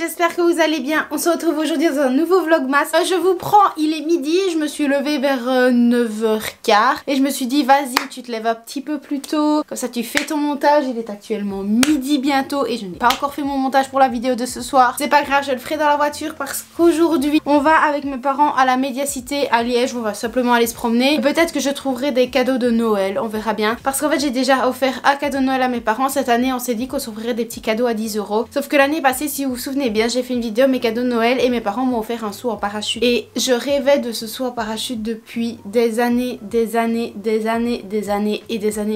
j'espère que vous allez bien. On se retrouve aujourd'hui dans un nouveau vlogmas. Je vous prends, il est midi, je me suis levée vers 9h15 et je me suis dit vas-y tu te lèves un petit peu plus tôt, comme ça tu fais ton montage. Il est actuellement midi bientôt et je n'ai pas encore fait mon montage pour la vidéo de ce soir. C'est pas grave, je le ferai dans la voiture parce qu'aujourd'hui on va avec mes parents à la Médiacité à Liège. On va simplement aller se promener. Peut-être que je trouverai des cadeaux de Noël, on verra bien. Parce qu'en fait j'ai déjà offert un cadeau de Noël à mes parents. Cette année on s'est dit qu'on s'offrirait des petits cadeaux à 10 €. Sauf que l'année passée, si vous vous souvenez bien, j'ai fait une vidéo mes cadeaux de Noël et mes parents m'ont offert un saut en parachute. Et je rêvais de ce saut en parachute depuis des années,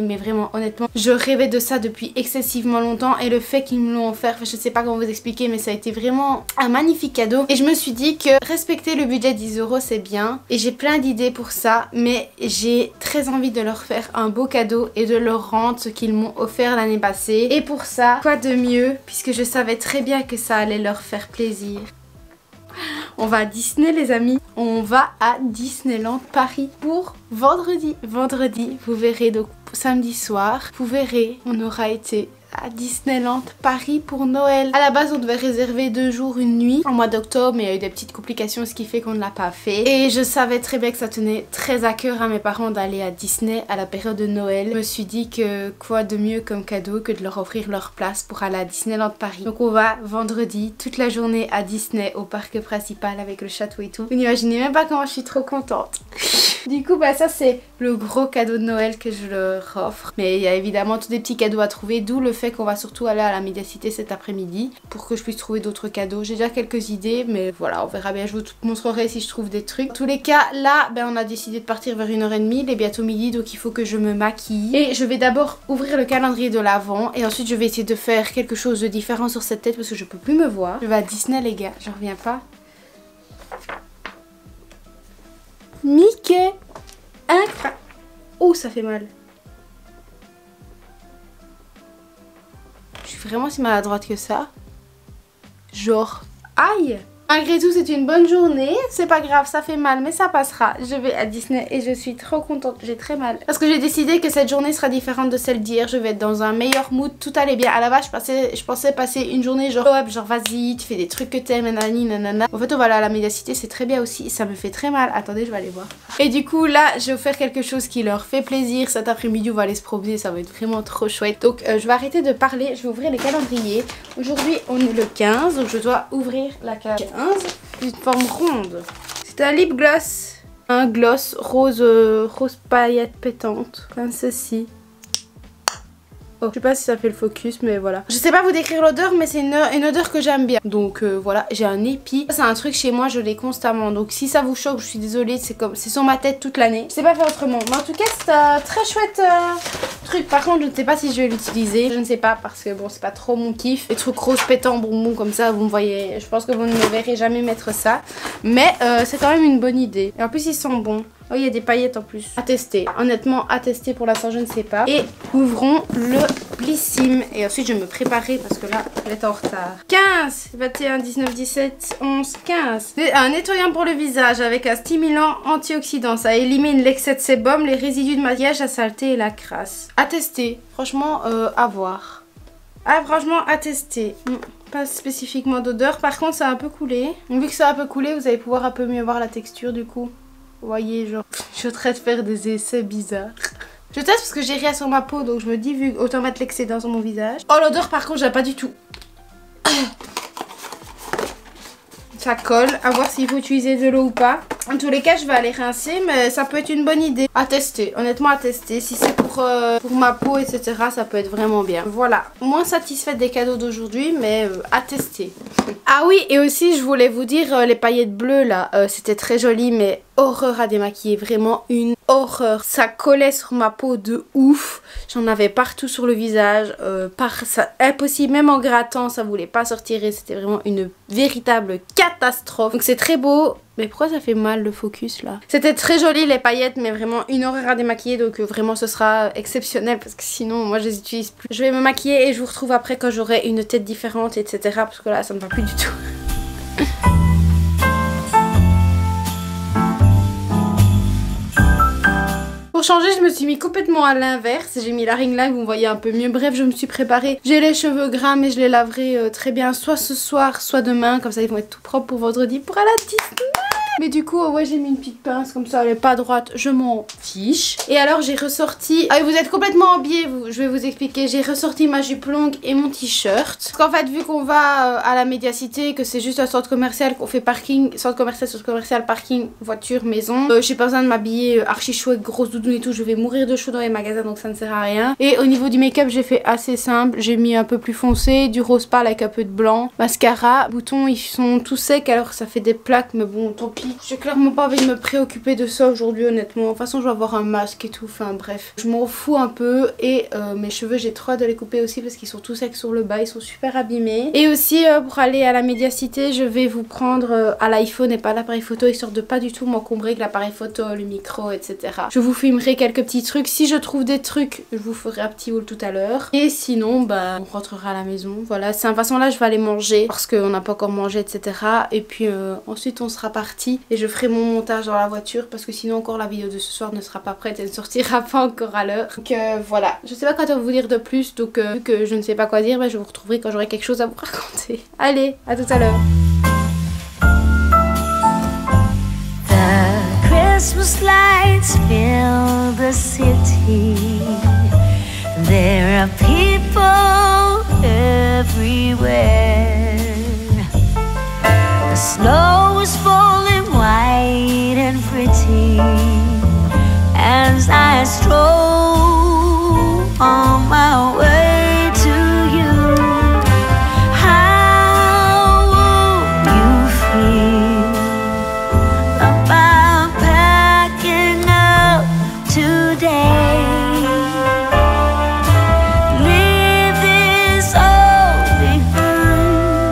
mais vraiment honnêtement, je rêvais de ça depuis excessivement longtemps et le fait qu'ils me l'ont offert, je sais pas comment vous expliquer, mais ça a été vraiment un magnifique cadeau. Et je me suis dit que respecter le budget 10 € c'est bien et j'ai plein d'idées pour ça, mais j'ai très envie de leur faire un beau cadeau et de leur rendre ce qu'ils m'ont offert l'année passée. Et pour ça, quoi de mieux, puisque je savais très bien que ça allait leur faire plaisir. On va à Disney les amis, on va à Disneyland Paris pour vendredi. Vendredi, vous verrez, donc samedi soir, vous verrez, on aura été à Disneyland Paris pour Noël. À la base on devait réserver 2 jours 1 nuit en mois d'octobre, mais il y a eu des petites complications ce qui fait qu'on ne l'a pas fait. Et je savais très bien que ça tenait très à cœur à mes parents d'aller à Disney à la période de Noël. Je me suis dit que quoi de mieux comme cadeau que de leur offrir leur place pour aller à Disneyland Paris. Donc on va vendredi toute la journée à Disney au parc principal avec le château et tout. Vous n'imaginez même pas comment je suis trop contente. Du coup bah ça c'est le gros cadeau de Noël que je leur offre. Mais il y a évidemment tous des petits cadeaux à trouver, d'où le fait qu'on va surtout aller à la Médiacité cet après-midi pour que je puisse trouver d'autres cadeaux. J'ai déjà quelques idées mais voilà, on verra bien, je vous montrerai si je trouve des trucs. En tous les cas là ben on a décidé de partir vers 1h30, il est bientôt midi donc il faut que je me maquille. Et je vais d'abord ouvrir le calendrier de l'Avent et ensuite je vais essayer de faire quelque chose de différent sur cette tête parce que je peux plus me voir. Je vais à Disney les gars, j'en reviens pas. Mickey, incroyable. Oh ça fait mal. Je suis vraiment si maladroite que ça. Genre, aïe! Malgré tout, c'est une bonne journée. C'est pas grave, ça fait mal, mais ça passera. Je vais à Disney et je suis trop contente. J'ai très mal. Parce que j'ai décidé que cette journée sera différente de celle d'hier. Je vais être dans un meilleur mood. Tout allait bien. À la base, je pensais passer une journée genre, ouais, genre vas-y, tu fais des trucs que t'aimes, nanani, nanana. En fait, on va aller à la Médiacité, c'est très bien aussi. Ça me fait très mal. Attendez, je vais aller voir. Et du coup, là, je vais faire quelque chose qui leur fait plaisir. Cet après-midi, on va aller se promener. Ça va être vraiment trop chouette. Donc, je vais arrêter de parler. Je vais ouvrir les calendriers. Aujourd'hui, on est le 15. Donc, je dois ouvrir la case. Une forme ronde. C'est un lip gloss. Un gloss rose, rose paillette pétante. Comme ceci. Oh, je sais pas si ça fait le focus mais voilà. Je sais pas vous décrire l'odeur mais c'est une odeur que j'aime bien. Donc voilà, j'ai un épi. C'est un truc chez moi, je l'ai constamment. Donc si ça vous choque, je suis désolée, c'est sur ma tête toute l'année. Je sais pas faire autrement. Mais en tout cas c'est un très chouette truc. Par contre je ne sais pas si je vais l'utiliser. Je ne sais pas parce que bon c'est pas trop mon kiff. Les trucs rose pétants bonbons comme ça, vous me voyez. Je pense que vous ne me verrez jamais mettre ça. Mais c'est quand même une bonne idée. Et en plus ils sont bons. Oh, il y a des paillettes en plus. À tester. Honnêtement, à tester pour l'instant, je ne sais pas. Et ouvrons le Blissim. Et ensuite, je vais me préparer parce que là, elle est en retard. 15, 21, 19, 17, 11, 15. Un nettoyant pour le visage avec un stimulant antioxydant. Ça élimine l'excès de sébum, les résidus de maquillage, la saleté et la crasse. À tester. Franchement, à voir. Ah, franchement, à tester. Pas spécifiquement d'odeur. Par contre, ça a un peu coulé. Donc, vu que ça a un peu coulé, vous allez pouvoir un peu mieux voir la texture du coup. Vous voyez, genre, je suis en train de faire des essais bizarres. Je teste parce que j'ai rien sur ma peau, donc je me dis, vu autant mettre l'excédent sur mon visage. Oh, l'odeur, par contre, j'aime pas du tout. Ça colle, à voir s'il faut utiliser de l'eau ou pas. En tous les cas, je vais aller rincer, mais ça peut être une bonne idée. À tester, honnêtement à tester. Si c'est pour ma peau, etc., ça peut être vraiment bien. Voilà, moins satisfaite des cadeaux d'aujourd'hui, mais à tester. Ah oui, et aussi, je voulais vous dire, les paillettes bleues, là, c'était très joli, mais horreur à démaquiller. Vraiment une horreur. Ça collait sur ma peau de ouf. J'en avais partout sur le visage. Impossible, même en grattant, ça voulait pas sortir. Et c'était vraiment une véritable catastrophe. Donc c'est très beau. Mais pourquoi ça fait mal le focus là? C'était très joli les paillettes mais vraiment une horreur à démaquiller donc vraiment ce sera exceptionnel parce que sinon moi je les utilise plus. Je vais me maquiller et je vous retrouve après quand j'aurai une tête différente etc. parce que là ça ne va plus du tout. Pour changer, je me suis mis complètement à l'inverse. J'ai mis la ring light, vous me voyez un peu mieux. Bref, je me suis préparée. J'ai les cheveux gras, mais je les laverai très bien, soit ce soir, soit demain. Comme ça, ils vont être tout propres pour vendredi pour aller à Disney. Mais du coup, ouais, j'ai mis une petite pince comme ça, elle est pas droite, je m'en fiche. Et alors, j'ai ressorti... Ah, vous êtes complètement habillés, je vais vous expliquer. J'ai ressorti ma jupe longue et mon t-shirt. Parce qu'en fait, vu qu'on va à la Médiacité, que c'est juste un centre commercial, qu'on fait parking, centre commercial, parking, voiture, maison, j'ai pas besoin de m'habiller archi chouette, grosse doudoune et tout. Je vais mourir de chaud dans les magasins, donc ça ne sert à rien. Et au niveau du make-up, j'ai fait assez simple. J'ai mis un peu plus foncé, du rose pâle avec un peu de blanc, mascara, boutons, ils sont tout secs, alors ça fait des plaques, mais bon, tant pis. J'ai clairement pas envie de me préoccuper de ça aujourd'hui, honnêtement. De toute façon, je vais avoir un masque et tout. Enfin bref, je m'en fous un peu. Et mes cheveux, j'ai trop hâte de les couper aussi parce qu'ils sont tous secs sur le bas. Ils sont super abîmés. Et aussi, pour aller à la Médiacité, je vais vous prendre à l'iPhone et pas l'appareil photo, histoire de pas du tout m'encombrer avec l'appareil photo, le micro, etc. Je vous filmerai quelques petits trucs. Si je trouve des trucs, je vous ferai un petit haul tout à l'heure. Et sinon, bah, on rentrera à la maison. Voilà, c'est de toute façon là, je vais aller manger parce qu'on n'a pas encore mangé, etc. Et puis ensuite, on sera parti. Et je ferai mon montage dans la voiture parce que sinon encore la vidéo de ce soir ne sera pas prête, elle ne sortira pas encore à l'heure. Donc voilà, je sais pas quoi vous dire de plus, donc vu que je ne sais pas quoi dire, bah, je vous retrouverai quand j'aurai quelque chose à vous raconter. Allez, à tout à l'heure. The Christmas lights fill the city. There are people everywhere. The snow is falling white and pretty as I stroll on my way to you. How will you feel about packing up today? Leave this all behind,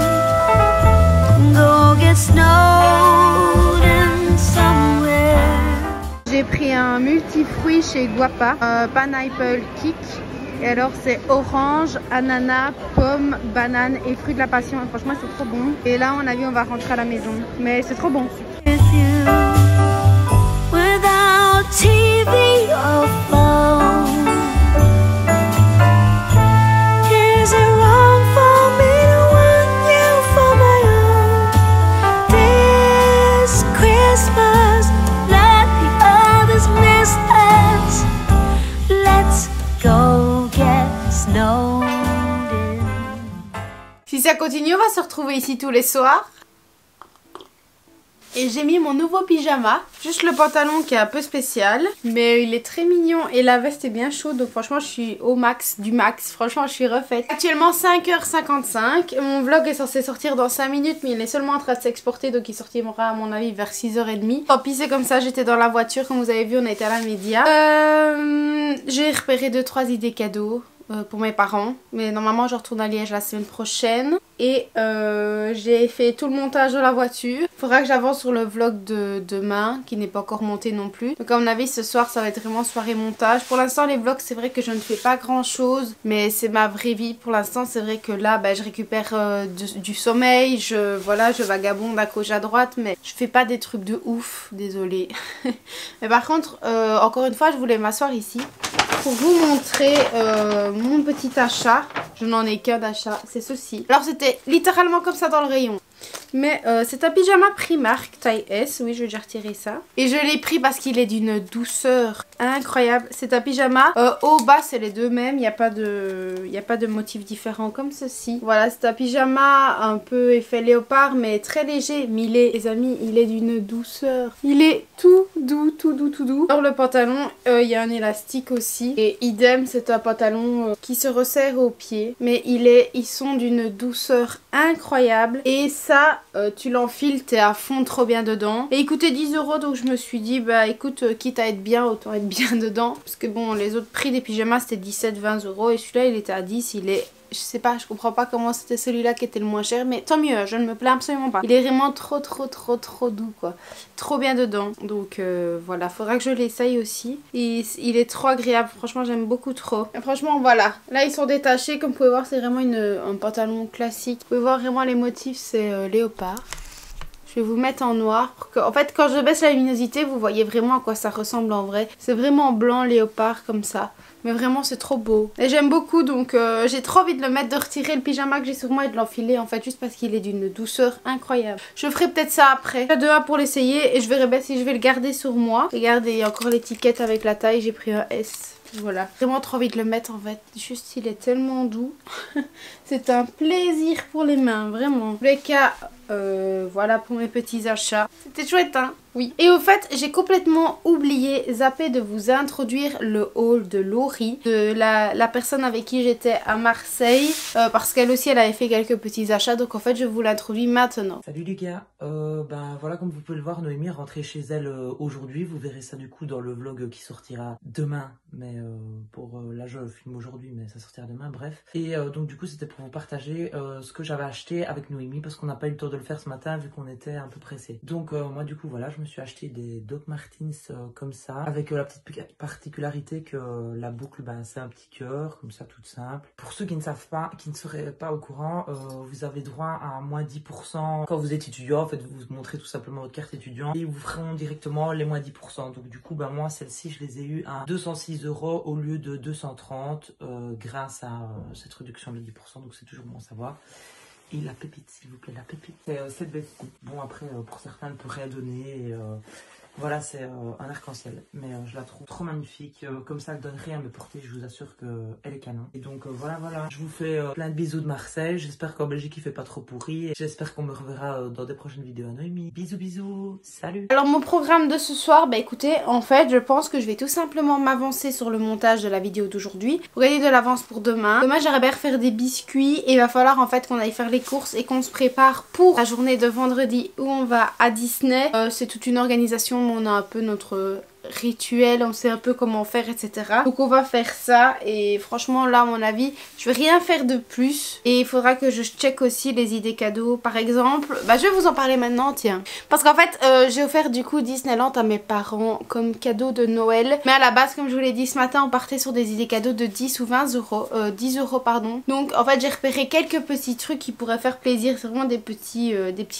go get snowed in somewhere. J'ai pris un multifruit chez Guapa, Pineapple Kick. Et alors c'est orange, ananas, pomme, banane et fruits de la passion. Et franchement c'est trop bon. Et là on a vu on va rentrer à la maison. Mais c'est trop bon. With you, without TV or phone. Is it wrong for me to want you for my own? This Christmas, let the others miss us. Let's go get snowed in. Si ça continue on va se retrouver ici tous les soirs. Et j'ai mis mon nouveau pyjama, juste le pantalon qui est un peu spécial, mais il est très mignon et la veste est bien chaude, donc franchement je suis au max du max, franchement je suis refaite. Actuellement 5h55, mon vlog est censé sortir dans 5 minutes mais il est seulement en train de s'exporter, donc il sortira à mon avis vers 6h30. Tant pis c'est comme ça, j'étais dans la voiture, comme vous avez vu on était à la média. J'ai repéré 2-3 idées cadeaux. Pour mes parents, mais normalement je retourne à Liège la semaine prochaine et j'ai fait tout le montage de la voiture. Faudra que j'avance sur le vlog de demain qui n'est pas encore monté non plus, donc à mon avis ce soir ça va être vraiment soirée montage. Pour l'instant les vlogs c'est vrai que je ne fais pas grand chose, mais c'est ma vraie vie pour l'instant. C'est vrai que là bah, je récupère du sommeil, je vagabonde à gauche à droite, mais je fais pas des trucs de ouf, désolée. Mais par contre encore une fois je voulais m'asseoir ici pour vous montrer mon petit achat. Je n'en ai qu'un d'achat, c'est ceci. Alors c'était littéralement comme ça dans le rayon. Mais c'est un pyjama Primark taille S, oui je vais déjà retirer ça. Et je l'ai pris parce qu'il est d'une douceur incroyable. C'est un pyjama, haut bas c'est les deux mêmes, il n'y a pas de motif différent comme ceci. Voilà, c'est un pyjama un peu effet léopard mais très léger. Mais il est, les amis, il est d'une douceur. Il est tout doux, tout doux, tout doux. Alors le pantalon, il y a un élastique aussi. Et idem, c'est un pantalon qui se resserre aux pieds. Mais ils sont d'une douceur incroyable. Et ça, tu l'enfiles, t'es à fond trop bien dedans. Et il coûtait 10 € donc je me suis dit, bah écoute, quitte à être bien, autant être bien dedans. Parce que bon, les autres prix des pyjamas c'était 17-20 € et celui-là il était à 10, il est... Je sais pas, je comprends pas comment c'était celui-là qui était le moins cher, mais tant mieux, je ne me plains absolument pas. Il est vraiment trop doux quoi. Trop bien dedans. Donc voilà, faudra que je l'essaye aussi. Et il est trop agréable, franchement j'aime beaucoup trop. Et franchement voilà, là ils sont détachés, comme vous pouvez voir c'est vraiment un pantalon classique. Vous pouvez voir vraiment les motifs, c'est léopard. Je vais vous mettre en noir pour que, en fait, quand je baisse la luminosité, vous voyez vraiment à quoi ça ressemble en vrai. C'est vraiment blanc léopard comme ça. Mais vraiment c'est trop beau. Et j'aime beaucoup donc j'ai trop envie de le mettre, de retirer le pyjama que j'ai sur moi et de l'enfiler en fait juste parce qu'il est d'une douceur incroyable. Je ferai peut-être ça après. Demain pour l'essayer et je verrai bien si je vais le garder sur moi. Regardez, il y a encore l'étiquette avec la taille, j'ai pris un S. Voilà, vraiment trop envie de le mettre en fait. Juste il est tellement doux. C'est un plaisir pour les mains, vraiment. En tous les cas, voilà pour mes petits achats. C'était chouette hein. Oui. Et au fait, j'ai complètement oublié, zappé de vous introduire le haul de Laurie, de la personne avec qui j'étais à Marseille, parce qu'elle aussi, elle avait fait quelques petits achats, donc en fait, je vous l'introduis maintenant. Salut les gars, ben voilà, comme vous pouvez le voir, Noémie est rentrée chez elle aujourd'hui. Vous verrez ça du coup dans le vlog qui sortira demain, mais là je filme aujourd'hui, mais ça sortira demain, bref. Et donc du coup, c'était pour vous partager ce que j'avais acheté avec Noémie, parce qu'on n'a pas eu le temps de le faire ce matin, vu qu'on était un peu pressé. Donc moi du coup, voilà, je me suis acheté des Doc Martens comme ça, avec la petite particularité que la boucle, ben, c'est un petit cœur, comme ça, toute simple. Pour ceux qui ne savent pas, qui ne seraient pas au courant, vous avez droit à moins 10% quand vous êtes étudiant. En fait, vous montrez tout simplement votre carte étudiant et ils vous feront directement les moins 10%. Donc du coup, ben, moi, celles-ci, je les ai eues à 206 € au lieu de 230 grâce à cette réduction de 10%. Donc c'est toujours bon à savoir. Et la pépite, s'il vous plaît, la pépite. C'est cette belle-ci. Bon, après, pour certains, elle peut rien donner. Et, voilà, c'est un arc-en-ciel. Mais je la trouve trop magnifique. Comme ça, elle donne rien à me porter. Je vous assure qu'elle est canon. Et donc, voilà. Je vous fais plein de bisous de Marseille. J'espère qu'en Belgique, il fait pas trop pourri. Et j'espère qu'on me reverra dans des prochaines vidéos à Noémie. Bisous, bisous. Salut. Alors, mon programme de ce soir, bah écoutez, en fait, je pense que je vais tout simplement m'avancer sur le montage de la vidéo d'aujourd'hui pour gagner de l'avance pour demain. Demain, j'aimerais bien refaire des biscuits et il va falloir en fait qu'on aille faire les courses et qu'on se prépare pour la journée de vendredi où on va à Disney. C'est toute une organisation, on a un peu notre rituel, on sait un peu comment faire, etc. Donc on va faire ça et franchement là à mon avis je vais rien faire de plus et il faudra que je check aussi les idées cadeaux. Par exemple, bah je vais vous en parler maintenant, tiens, parce qu'en fait j'ai offert du coup Disneyland à mes parents comme cadeau de Noël, mais à la base comme je vous l'ai dit ce matin on partait sur des idées cadeaux de 10 ou 20 €, 10 € pardon. Donc en fait j'ai repéré quelques petits trucs qui pourraient faire plaisir, c'est vraiment des petits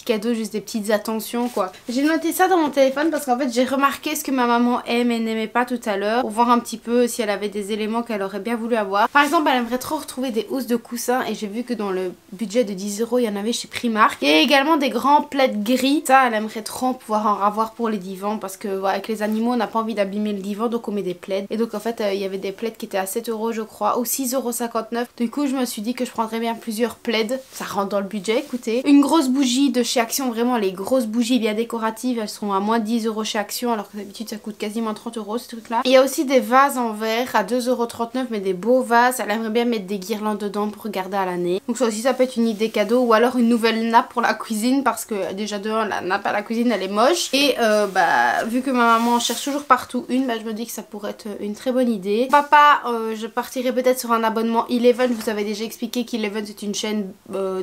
cadeaux, juste des petites attentions quoi. J'ai noté ça dans mon téléphone parce qu'en fait j'ai remarqué ce que ma maman aime et n'aimait pas tout à l'heure, pour voir un petit peu si elle avait des éléments qu'elle aurait bien voulu avoir. Par exemple, elle aimerait trop retrouver des housses de coussins et j'ai vu que dans le budget de 10 € il y en avait chez Primark. Il y a également des grands plaids gris, ça elle aimerait trop pouvoir en avoir pour les divans parce que voilà, avec les animaux on n'a pas envie d'abîmer le divan donc on met des plaids. Et donc en fait il y avait des plaids qui étaient à 7 € je crois ou 6,59 €. Du coup je me suis dit que je prendrais bien plusieurs plaids, ça rentre dans le budget, écoutez. Une grosse bougie de chez Action, vraiment les grosses bougies bien décoratives, elles sont à moins de 10 € chez Action alors que d'habitude ça coûte quasiment 30 € ce truc là. Il y a aussi des vases en verre à 2,39 € mais des beaux vases. Elle aimerait bien mettre des guirlandes dedans pour regarder à l'année. Donc ça aussi ça peut être une idée cadeau ou alors une nouvelle nappe pour la cuisine parce que déjà dehors la nappe à la cuisine elle est moche. Et bah vu que ma maman cherche toujours partout une, bah je me dis que ça pourrait être une très bonne idée. Papa, je partirais peut-être sur un abonnement Eleven. Je vous avais déjà expliqué qu'Eleven c'est une chaîne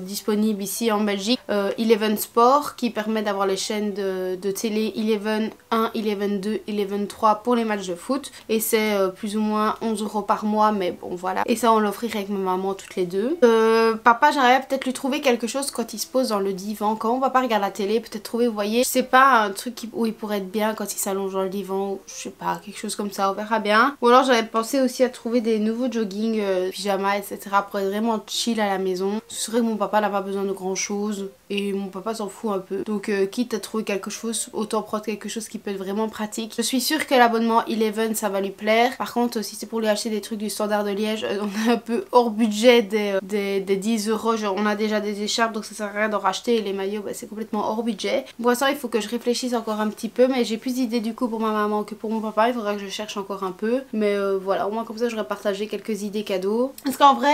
disponible ici en Belgique. Eleven Sport qui permet d'avoir les chaînes de télé Eleven 1, Eleven 2, Eleven 3 pour les matchs de foot et c'est plus ou moins 11 € par mois, mais bon voilà. Et ça on l'offrirait avec ma maman toutes les deux. Papa j'aimerais peut-être lui trouver quelque chose quand il se pose dans le divan, quand mon papa regarde la télé, peut-être trouver, vous voyez, je sais pas, un truc où il pourrait être bien quand il s'allonge dans le divan ou je sais pas, quelque chose comme ça, on verra bien. Ou alors j'avais pensé aussi à trouver des nouveaux jogging, pyjamas etc pour être vraiment chill à la maison. C'est vrai que mon papa n'a pas besoin de grand chose et mon papa s'en fout un peu, donc quitte à trouver quelque chose, autant prendre quelque chose qui peut être vraiment pratique. Je suis sûre que l'abonnement Eleven ça va lui plaire. Par contre si c'est pour lui acheter des trucs du Standard de Liège, on est un peu hors budget des 10 €. Genre, on a déjà des écharpes donc ça sert à rien d'en racheter et les maillots bah, c'est complètement hors budget. Pour ça il faut que je réfléchisse encore un petit peu, mais j'ai plus d'idées du coup pour ma maman que pour mon papa. Il faudra que je cherche encore un peu, mais voilà, au moins comme ça j'aurais partagé quelques idées cadeaux. Parce qu'en vrai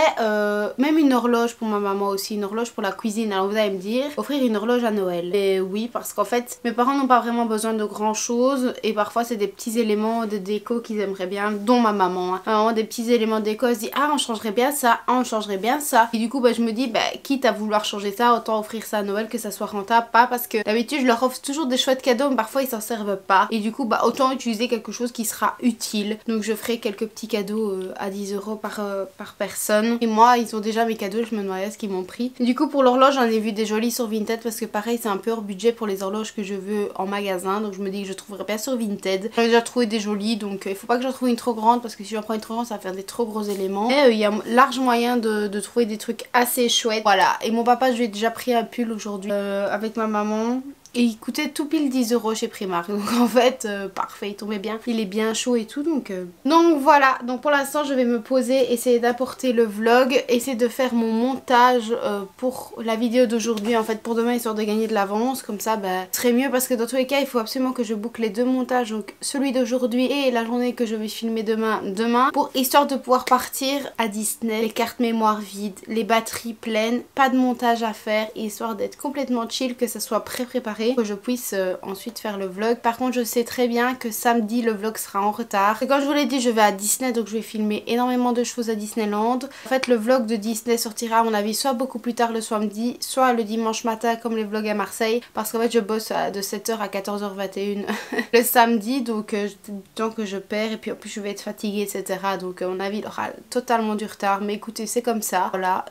même une horloge pour ma maman aussi, une horloge pour la cuisine. Alors vous allez me dire, offrir une horloge à Noël. Et oui, parce qu'en fait mes parents n'ont pas vraiment besoin de grand chose et parfois c'est des petits éléments de déco qu'ils aimeraient bien, dont ma maman hein. Alors, des petits éléments de déco, elle se dit ah on changerait bien ça, ah on changerait bien ça, et du coup bah je me dis bah quitte à vouloir changer ça, autant offrir ça à Noël que ça soit rentable. Pas parce que d'habitude je leur offre toujours des chouettes cadeaux mais parfois ils s'en servent pas et du coup bah autant utiliser quelque chose qui sera utile. Donc je ferai quelques petits cadeaux à 10 € par personne. Et moi ils ont déjà mes cadeaux, je me demandais ce qu'ils m'ont pris. Et du coup pour l'horloge j'en ai vu des jolies sur Vinted parce que pareil c'est un peu hors budget pour les horloges que je veux en magasin. Donc je me dis que je trouverai bien sur Vinted. J'ai déjà trouvé des jolies donc il faut pas que j'en trouve une trop grande parce que si j'en prends une trop grande ça va faire des trop gros éléments. Et il y a large moyen de trouver des trucs assez chouettes. Voilà, et mon papa je lui ai déjà pris un pull aujourd'hui avec ma maman. Et il coûtait tout pile 10 € chez Primark. Donc en fait, parfait, il tombait bien. Il est bien chaud et tout. Donc voilà. Donc pour l'instant, je vais me poser, essayer d'apporter le vlog. Essayer de faire mon montage pour la vidéo d'aujourd'hui. En fait, pour demain, histoire de gagner de l'avance. Comme ça, bah, ce serait mieux. Parce que dans tous les cas, il faut absolument que je boucle les deux montages. Donc celui d'aujourd'hui et la journée que je vais filmer demain. Pour histoire de pouvoir partir à Disney. Les cartes mémoire vides, les batteries pleines. Pas de montage à faire. Histoire d'être complètement chill, que ça soit préparé. Que je puisse ensuite faire le vlog. Par contre je sais très bien que samedi le vlog sera en retard. Et comme je vous l'ai dit, je vais à Disney, donc je vais filmer énormément de choses à Disneyland. En fait le vlog de Disney sortira à mon avis soit beaucoup plus tard le samedi, soit le dimanche matin comme les vlogs à Marseille. Parce qu'en fait je bosse de 7h à 14h21 le samedi, donc tant que je perds et puis en plus je vais être fatiguée etc. Donc à mon avis il aura totalement du retard. Mais écoutez c'est comme ça. Voilà.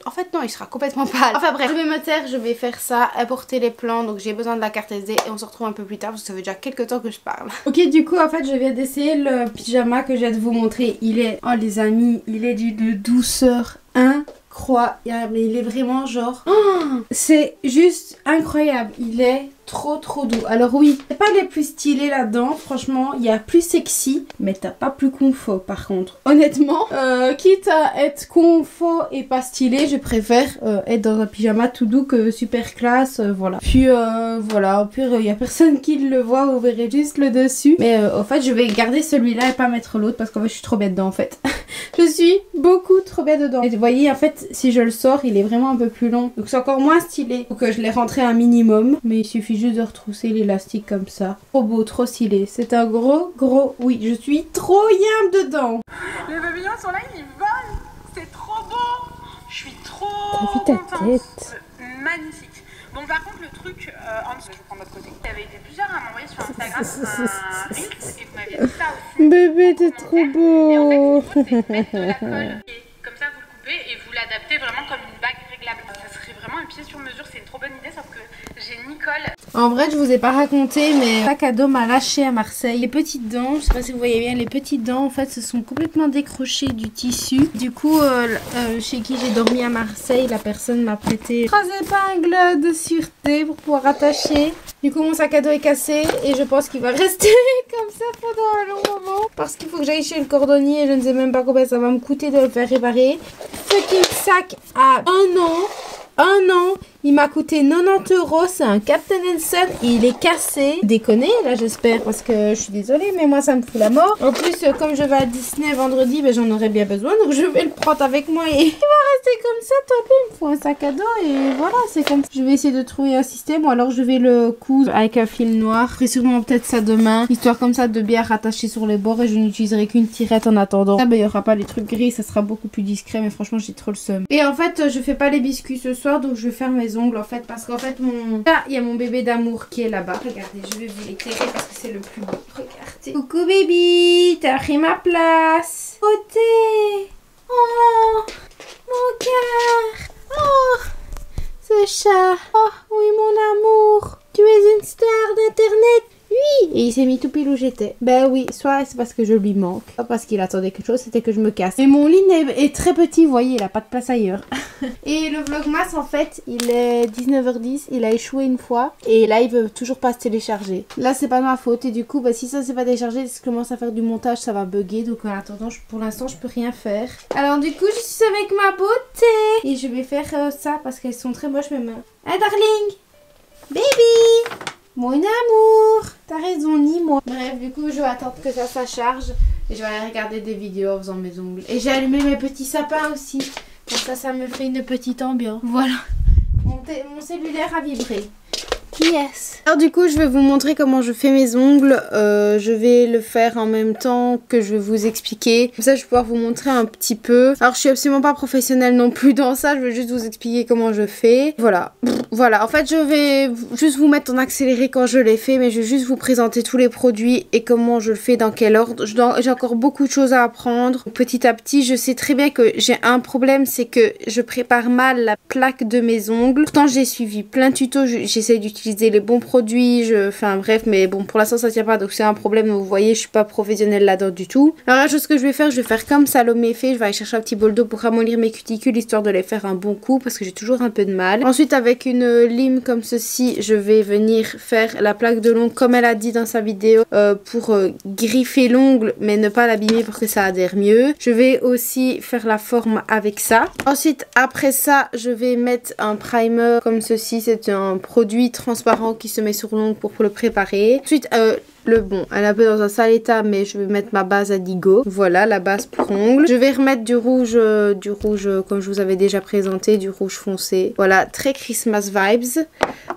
En fait non, il sera complètement pâle. Enfin bref, je vais me taire, je vais faire ça, apporter les plans. Donc j'ai besoin de la carte SD et on se retrouve un peu plus tard parce que ça fait déjà quelques temps que je parle. Ok, du coup en fait je viens d'essayer le pyjama que je viens de vous montrer. Il est, oh les amis, il est d'une douceur incroyable. Il est vraiment genre, oh, c'est juste incroyable. Il est trop doux. Alors oui, c'est pas les plus stylés là-dedans, franchement, il y a plus sexy, mais t'as pas plus confort par contre. Honnêtement, quitte à être confort et pas stylé, je préfère être dans un pyjama tout doux que super classe, voilà. Puis voilà, au pire, il y a personne qui le voit, vous verrez juste le dessus. Mais en fait, je vais garder celui-là et pas mettre l'autre parce qu'en fait, je suis trop bête dedans en fait. Je suis beaucoup trop bête dedans. Et vous voyez, en fait, si je le sors, il est vraiment un peu plus long. Donc c'est encore moins stylé. Donc je l'ai rentré un minimum, mais il suffit juste de retrousser l'élastique comme ça. Trop beau, trop stylé. C'est un gros, oui, je suis trop yam dedans. Les papillons sont là, ils volent. C'est trop beau. Je suis trop T'as vu ta tête? Magnifique. Bon, par contre, le truc en dessous, je prends de l'autre côté. Il y avait été plusieurs à m'envoyer sur Instagram un reel et vous m'aviez dit ça aussi. Bébé, t'es trop beau. Et en fait, ce qu'il faut, c'est mettre de la colle. Et comme ça, vous le coupez et vous l'adaptez vraiment comme une bague réglable. Ça serait vraiment un pied sur mesure. C'est une trop bonne idée, sauf que j'ai Nicole. En vrai, je vous ai pas raconté, mais sac à dos m'a lâché à Marseille. Les petites dents, je sais pas si vous voyez bien, les petites dents en fait se sont complètement décrochées du tissu. Du coup, chez qui j'ai dormi à Marseille, la personne m'a prêté 3 épingles de sûreté pour pouvoir attacher. Du coup, mon sac à dos est cassé et je pense qu'il va rester comme ça pendant un long moment. Parce qu'il faut que j'aille chez le cordonnier et je ne sais même pas combien ça va me coûter de le faire réparer. Fucking sac à 1 an, il m'a coûté 90 €, c'est un Captain Son et il est cassé. Déconner là j'espère parce que je suis désolée mais moi ça me fout la mort. En plus comme je vais à Disney vendredi, ben, j'en aurais bien besoin donc je vais le prendre avec moi et il va rester comme ça. Tant pis, il me faut un sac à dos et voilà c'est comme ça. Je vais essayer de trouver un système ou alors je vais le coudre avec un fil noir. Je ferai sûrement peut-être ça demain, histoire comme ça de bien rattacher sur les bords et je n'utiliserai qu'une tirette en attendant. Là ben, il n'y aura pas les trucs gris, ça sera beaucoup plus discret mais franchement j'ai trop le seum. Et en fait je fais pas les biscuits ce soir donc je vais faire mes ongles en fait parce qu'en fait là il y a mon bébé d'amour qui est là-bas. Regardez, je vais vous l'éclairer parce que c'est le plus beau. Regardez. Coucou baby, t'as pris ma place. Côté. Oh mon cœur. Oh ce chat. Oh oui mon amour. Tu es une star d'internet. Oui. Et il s'est mis tout pile où j'étais. Ben oui, soit c'est parce que je lui manque, pas parce qu'il attendait quelque chose, c'était que je me casse. Mais mon lit est très petit, vous voyez, il a pas de place ailleurs. Et le vlogmas en fait, il est 19h10, il a échoué une fois et là il veut toujours pas se télécharger. Là c'est pas de ma faute et du coup bah, si ça s'est pas téléchargé, si je commence à faire du montage ça va bugger donc en attendant pour l'instant je peux rien faire. Alors du coup je suis avec ma beauté et je vais faire ça parce qu'elles sont très moches mes mains. Hey darling, baby. Mon amour, t'as raison, ni moi. Bref, du coup, je vais attendre que ça charge et je vais aller regarder des vidéos en faisant mes ongles. Et j'ai allumé mes petits sapins aussi. Comme ça me fait une petite ambiance. Voilà. Mon cellulaire a vibré. Yes. Alors du coup je vais vous montrer comment je fais mes ongles. Je vais le faire en même temps que je vais vous expliquer. Comme ça je vais pouvoir vous montrer un petit peu. Alors je suis absolument pas professionnelle non plus dans ça. Je vais juste vous expliquer comment je fais. Voilà. Voilà. En fait je vais juste vous mettre en accéléré quand je l'ai fait. Mais je vais juste vous présenter tous les produits et comment je le fais, dans quel ordre. J'ai encore beaucoup de choses à apprendre. Petit à petit je sais très bien que j'ai un problème. C'est que je prépare mal la plaque de mes ongles. Pourtant j'ai suivi plein de tutos. J'essaie d'utiliser les bons produits, enfin bref, mais bon pour l'instant ça tient pas, donc c'est un problème. Vous voyez je suis pas professionnelle là-dedans du tout. Alors la chose que je vais faire comme Salomé fait, je vais aller chercher un petit bol d'eau pour ramollir mes cuticules histoire de les faire un bon coup parce que j'ai toujours un peu de mal. Ensuite avec une lime comme ceci je vais venir faire la plaque de l'ongle comme elle a dit dans sa vidéo pour griffer l'ongle mais ne pas l'abîmer pour que ça adhère mieux. Je vais aussi faire la forme avec ça. Ensuite après ça je vais mettre un primer comme ceci, c'est un produit transparent qui se met sur l'ongle pour le préparer. Ensuite elle est un peu dans un sale état mais je vais mettre ma base Indigo. Voilà la base pour ongles. Je vais remettre du rouge comme je vous avais déjà présenté, du rouge foncé. Voilà, très Christmas vibes.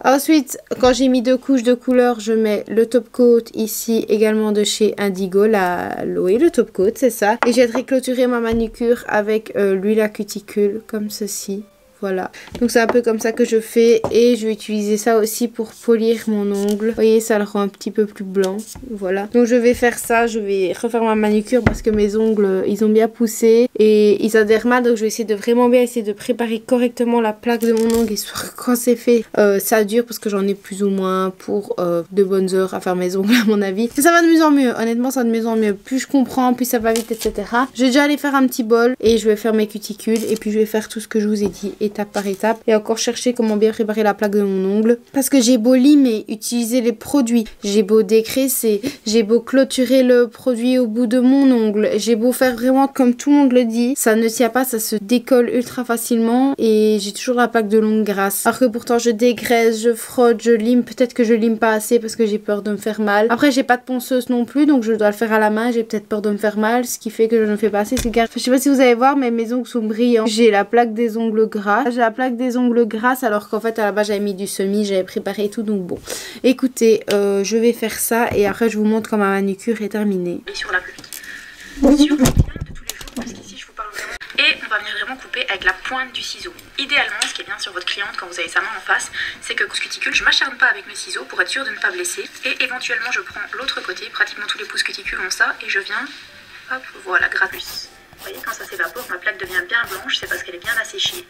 Ensuite quand j'ai mis 2 couches de couleur je mets le top coat ici également de chez Indigo, le top coat c'est ça. Et j'ai clôturé ma manucure avec l'huile à cuticule comme ceci. Voilà, donc c'est un peu comme ça que je fais et je vais utiliser ça aussi pour polir mon ongle. Vous voyez, ça le rend un petit peu plus blanc. Voilà, donc je vais faire ça, je vais refaire ma manucure parce que mes ongles, ils ont bien poussé et ils adhèrent mal. Donc je vais essayer de vraiment bien essayer de préparer correctement la plaque de mon ongle histoire que quand c'est fait, ça dure parce que j'en ai plus ou moins pour de bonnes heures à faire mes ongles à mon avis. Et ça va de mieux en mieux, honnêtement ça va de mieux en mieux. Plus je comprends, plus ça va vite, etc. Je vais déjà aller faire un petit bol et je vais faire mes cuticules et puis je vais faire tout ce que je vous ai dit étape par étape et encore chercher comment bien préparer la plaque de mon ongle parce que j'ai beau limer, utiliser les produits, j'ai beau dégraisser, j'ai beau clôturer le produit au bout de mon ongle, j'ai beau faire vraiment comme tout le monde le dit, ça ne tient pas, ça se décolle ultra facilement et j'ai toujours la plaque de l'ongle grasse alors que pourtant je dégraisse, je frotte, je lime, peut-être que je lime pas assez parce que j'ai peur de me faire mal. Après j'ai pas de ponceuse non plus donc je dois le faire à la main, j'ai peut-être peur de me faire mal, ce qui fait que je ne fais pas assez. Je sais pas si vous allez voir mais mes ongles sont brillants, j'ai la plaque des ongles gras, j'ai la plaque des ongles grasses alors qu'en fait à la base j'avais mis du semi, j'avais préparé et tout, donc bon écoutez je vais faire ça et après je vous montre quand ma manucure est terminée. Et sur la plus vite sur le de tous les jours parce qu'ici je vous parle vraiment et on va venir vraiment couper avec la pointe du ciseau. Idéalement ce qui est bien sur votre cliente quand vous avez sa main en face c'est que pouce cuticule je m'acharne pas avec mes ciseaux pour être sûre de ne pas blesser et éventuellement je prends l'autre côté, pratiquement tous les pouces cuticules ont ça et je viens hop voilà gratus. Vous voyez quand ça s'évapore, ma plaque devient bien blanche, c'est parce qu'elle est bien asséchée.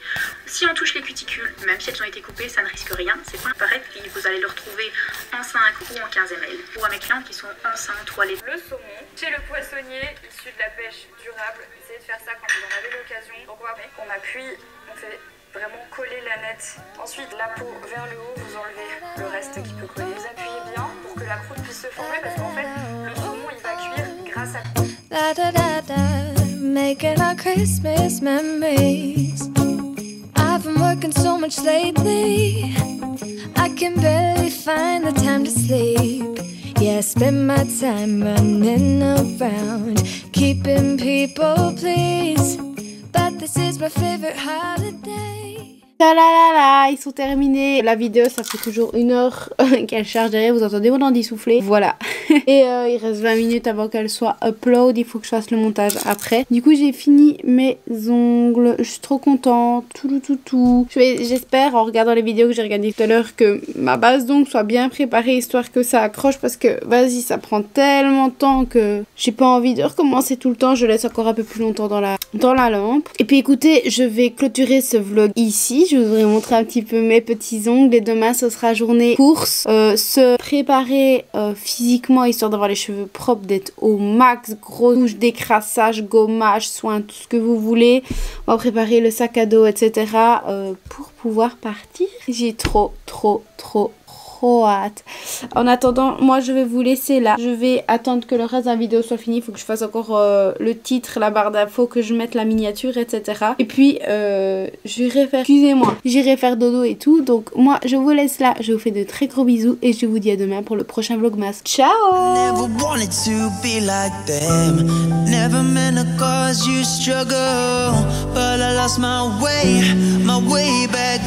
Si on touche les cuticules, même si elles ont été coupées, ça ne risque rien. C'est pas pareil, puis vous allez le retrouver en 5 ou en 15 ml. Pour mes clients qui sont enceintes ou allaitantes. Le saumon, chez le poissonnier, issu de la pêche durable, essayez de faire ça quand vous en avez l'occasion. Donc on appuie, on fait vraiment coller la nette. Ensuite, la peau vers le haut, vous enlevez le reste qui peut coller. Vous appuyez bien pour que la croûte puisse se former parce qu'en fait, le saumon il va cuire grâce à... Da da da da, making our Christmas memories. I've been working so much lately, I can barely find the time to sleep. Yeah, I spend my time running around, keeping people pleased. But this is my favorite holiday. La la la la, ils sont terminés. La vidéo ça fait toujours 1 heure qu'elle charge derrière, vous entendez mon ordi souffler. Voilà. Et il reste 20 minutes avant qu'elle soit upload, il faut que je fasse le montage après. Du coup j'ai fini mes ongles, je suis trop contente. Tout. J'espère en regardant les vidéos que j'ai regardées tout à l'heure que ma base d'ongles soit bien préparée histoire que ça accroche parce que vas-y ça prend tellement de temps que j'ai pas envie de recommencer tout le temps. Je laisse encore un peu plus longtemps dans la lampe. Et puis écoutez, je vais clôturer ce vlog ici. Je vous aurais montré un petit peu mes petits ongles et demain ce sera journée course, se préparer physiquement histoire d'avoir les cheveux propres, d'être au max, gros touche d'écrassage, gommage, soin, tout ce que vous voulez. On va préparer le sac à dos etc. Pour pouvoir partir. J'ai trop hâte. En attendant, moi je vais vous laisser là. Je vais attendre que le reste de la vidéo soit fini. Il faut que je fasse encore le titre, la barre d'infos, que je mette la miniature, etc. Et puis j'irai faire, excusez-moi, j'irai faire dodo et tout. Donc moi je vous laisse là. Je vous fais de très gros bisous et je vous dis à demain pour le prochain vlogmas. Ciao. Never wanted to be like them. Never meant to cause you struggle, but I lost my way back